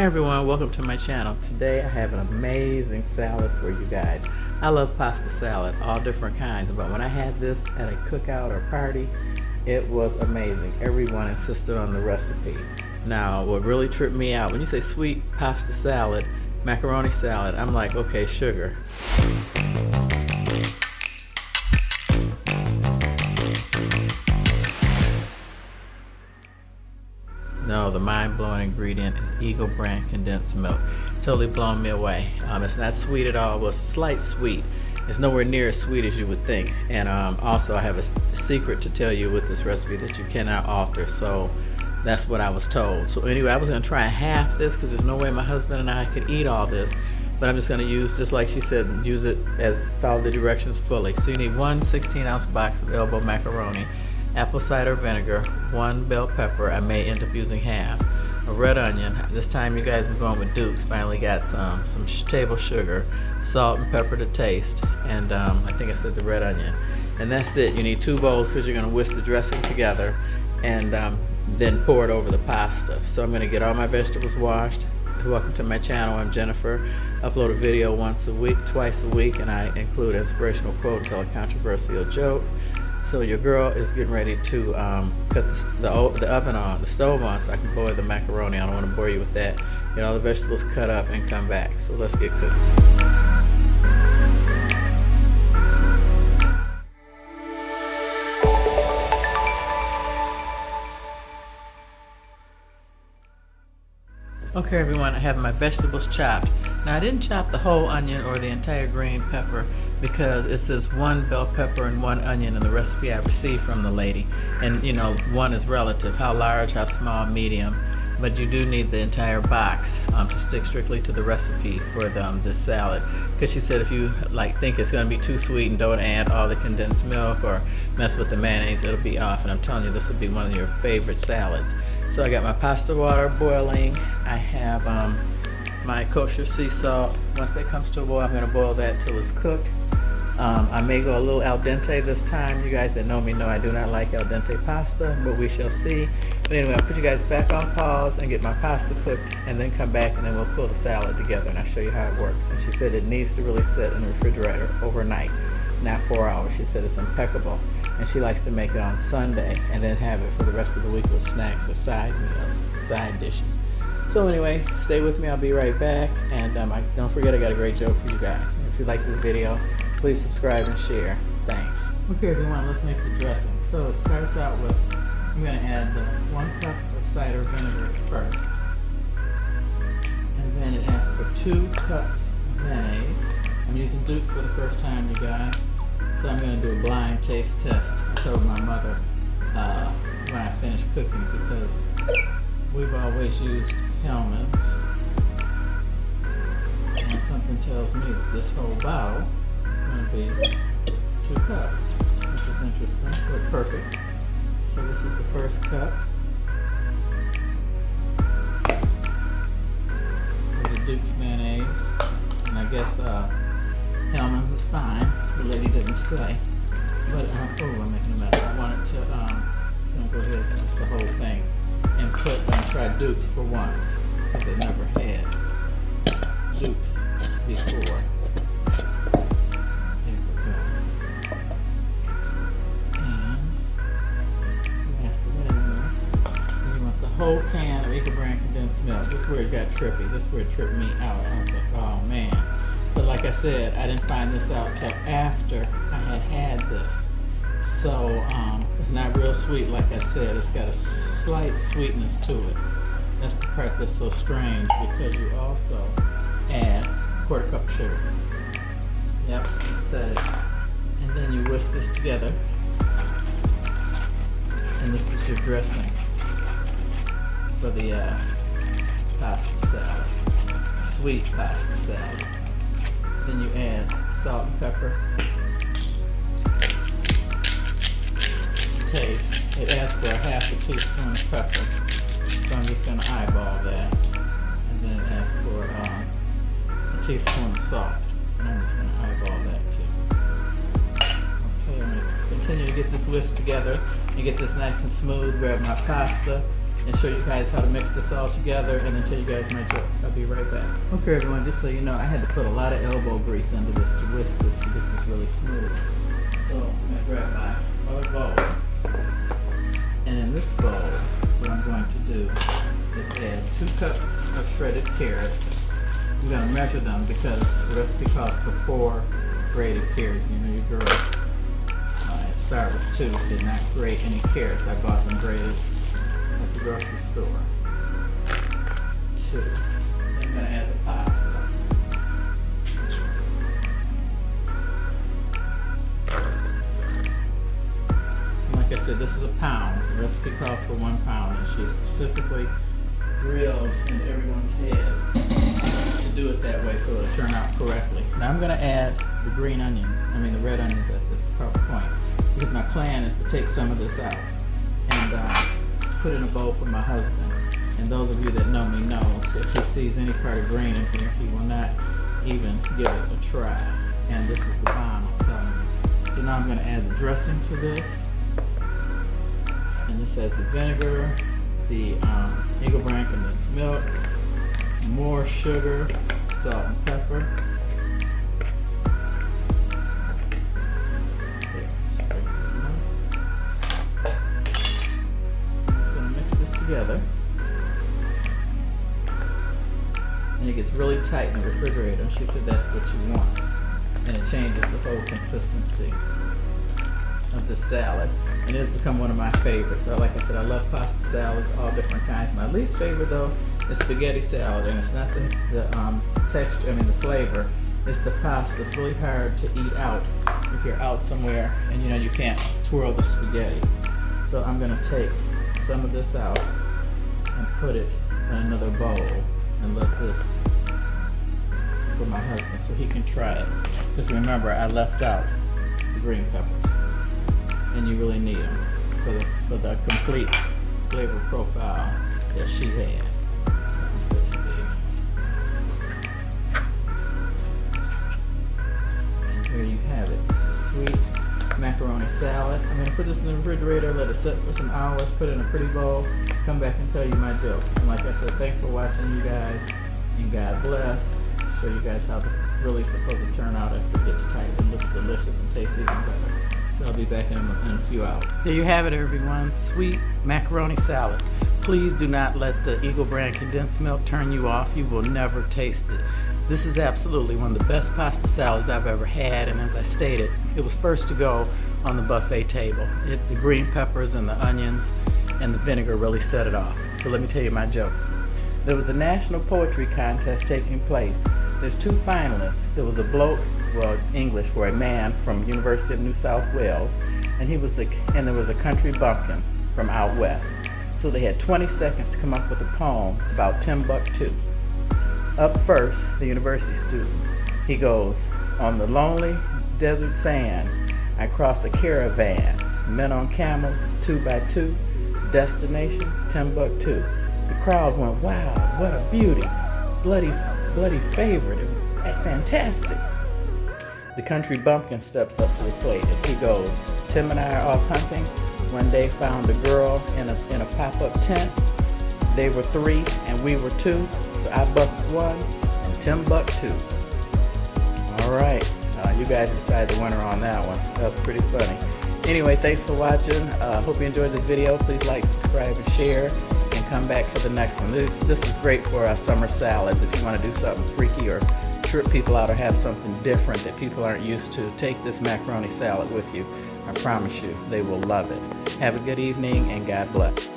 everyone, welcome to my channel. Today I have an amazing salad for you guys. I love pasta salad, all different kinds, but when I had this at a cookout or party, it was amazing. Everyone insisted on the recipe. Now, what really tripped me out, when you say sweet pasta salad, macaroni salad, I'm like, okay, sugar. No, the mind-blowing ingredient is 𝐬𝐃𝐄 brand condensed milk. Totally blown me away. It's not sweet at all. Well, slight sweet. It's nowhere near as sweet as you would think. And also I have a secret to tell you with this recipe that you cannot alter. So that's what I was told. So anyway, I was going to try half this because there's no way my husband and I could eat all this. But I'm just going to use, just like she said, use it as follow the directions fully. So you need one 16-ounce box of elbow macaroni, apple cider vinegar, 1 bell pepper. I may end up using half. A red onion. This time you guys are going with Duke's. Finally got some table sugar, salt and pepper to taste, and I think I said the red onion. And that's it. You need 2 bowls because you're going to whisk the dressing together and then pour it over the pasta. So I'm going to get all my vegetables washed. Welcome to my channel. I'm Jennifer. Upload a video twice a week, and I include an inspirational quote and tell a controversial joke. So your girl is getting ready to put the stove on so I can boil the macaroni. I don't want to bore you with that. Get all the vegetables cut up and come back. So let's get cooking. Okay everyone, I have my vegetables chopped. Now I didn't chop the whole onion or the entire green pepper because it says 1 bell pepper and 1 onion in the recipe I received from the lady. And you know, 1 is relative, how large, how small, medium. But you do need the entire box to stick strictly to the recipe for this salad. Because she said if you think it's going to be too sweet and don't add all the condensed milk or mess with the mayonnaise, it'll be off. And I'm telling you, this will be one of your favorite salads. So I got my pasta water boiling. I have my kosher sea salt. Once that comes to a boil, I'm going to boil that till it's cooked. I may go a little al dente this time. You guys that know me know I do not like al dente pasta, but we shall see. But anyway, I'll put you guys back on pause and get my pasta cooked and then come back and then we'll pull the salad together and I'll show you how it works. And she said it needs to really sit in the refrigerator overnight, not 4 hours. She said it's impeccable. And she likes to make it on Sunday and then have it for the rest of the week with snacks or side meals, side dishes. So anyway, stay with me. I'll be right back. And don't forget, I got a great joke for you guys. If you like this video, please subscribe and share. Thanks. Okay everyone, let's make the dressing. So it starts out with, I'm going to add the 1 cup of cider vinegar first. And then it asks for 2 cups of mayonnaise. I'm using Duke's for the first time, you guys. So I'm going to do a blind taste test. I told my mother when I finished cooking because we've always used Hellmann's. And something tells me that this whole bottle is going to be 2 cups, which is interesting, but perfect. So this is the first cup. With the Duke's mayonnaise. And I guess Hellmann's is fine. The lady didn't say. But, I'm making a mess. I wanted to, just gonna go ahead and just the whole thing and try Duke's for once. Because I never had Duke's before. Here we go. And you asked the vinegar. And you want the whole can of 𝐬𝐃𝐄𝐄 brand condensed milk. This is where it got trippy. This is where it tripped me out. I was like, oh man. But like I said, I didn't find this out till after I had this. So it's not real sweet like I said. It's got a slight sweetness to it. That's the part that's so strange because you also add a 1/4 cup of sugar. Yep, I said it. And then you whisk this together. And this is your dressing for the pasta salad. Sweet pasta salad. Then you add salt and pepper. Taste. It asks for a 1/2 teaspoon of pepper. So I'm just going to eyeball that. And then it asks for a teaspoon of salt. And I'm just going to eyeball that too. Okay, I'm going to continue to get this whisked together and get this nice and smooth. Grab my pasta and show you guys how to mix this all together and then tell you guys my joke. I'll be right back. Okay everyone, just so you know, I had to put a lot of elbow grease under this to whisk this to get this really smooth. So I'm going to grab my other bowl, and in this bowl what I'm going to do is add 2 cups of shredded carrots. I'm going to measure them because the recipe calls for 4 grated carrots. You know your girl started with 2, did not grate any carrots. I bought them grated at the grocery store. 2. I'm going to add the pasta. And like I said, this is a pound. The recipe calls for 1 pound, and she specifically drilled into everyone's head to do it that way so it'll turn out correctly. Now I'm going to add the red onions at this point, because my plan is to take some of this out and put it in a bowl for my husband. And those of you that know me know, if he sees any part of green in here, he will not even give it a try. And this is the bomb, I'm telling you. So now I'm going to add the dressing to this. And this has the vinegar, the 𝐬𝐃𝐄𝐒 condensed milk, more sugar, salt and pepper. Just going to mix this together. And it gets really tight in the refrigerator. And she said that's what you want. And it changes the whole consistency of the salad. And it has become one of my favorites. So like I said, I love pasta salads, all different kinds. My least favorite though is spaghetti salad, and it's not the texture, the flavor, it's the pasta. It's really hard to eat out if you're out somewhere and you can't twirl the spaghetti. So I'm gonna take some of this out and put it in another bowl and let this for my husband so he can try it. Just remember, I left out the green peppers, and you really need them for the complete flavor profile that she had. That's what you need. And here you have it. It's a sweet macaroni salad. I'm going to put this in the refrigerator, let it sit for some hours, put it in a pretty bowl, come back and tell you my joke. And like I said, thanks for watching, you guys, and God bless. Show you guys how this is really supposed to turn out after it gets tight. It looks delicious and tastes even better. So I'll be back in a few hours. There you have it, everyone. Sweet macaroni salad. Please do not let the Eagle brand condensed milk turn you off. You will never taste it. This is absolutely one of the best pasta salads I've ever had, and as I stated, it was first to go on the buffet table. The green peppers and the onions and the vinegar really set it off. So let me tell you my joke. There was a national poetry contest taking place. There's 2 finalists. There was a bloke, well, English for a man from University of New South Wales, and there was a country bumpkin from out west. So they had 20 seconds to come up with a poem about Timbuktu. Up first, the university student. He goes, on the lonely desert sands, I cross a caravan, men on camels, 2 by 2, destination Timbuktu. The crowd went, wow, what a beauty, bloody favorite, it was fantastic. The country bumpkin steps up to the plate and he goes, Tim and I are off hunting. One day found a girl in a pop-up tent. They were 3 and we were 2, so I bucked 1 and Tim bucked 2. All right, you guys decided the winner on that one. That was pretty funny. Anyway, thanks for watching. Hope you enjoyed this video. Please like, subscribe, and share, and come back for the next one. This is great for our summer salads. If you want to do something freaky or trip people out or have something different that people aren't used to, take this macaroni salad with you. I promise you, they will love it. Have a good evening, and God bless.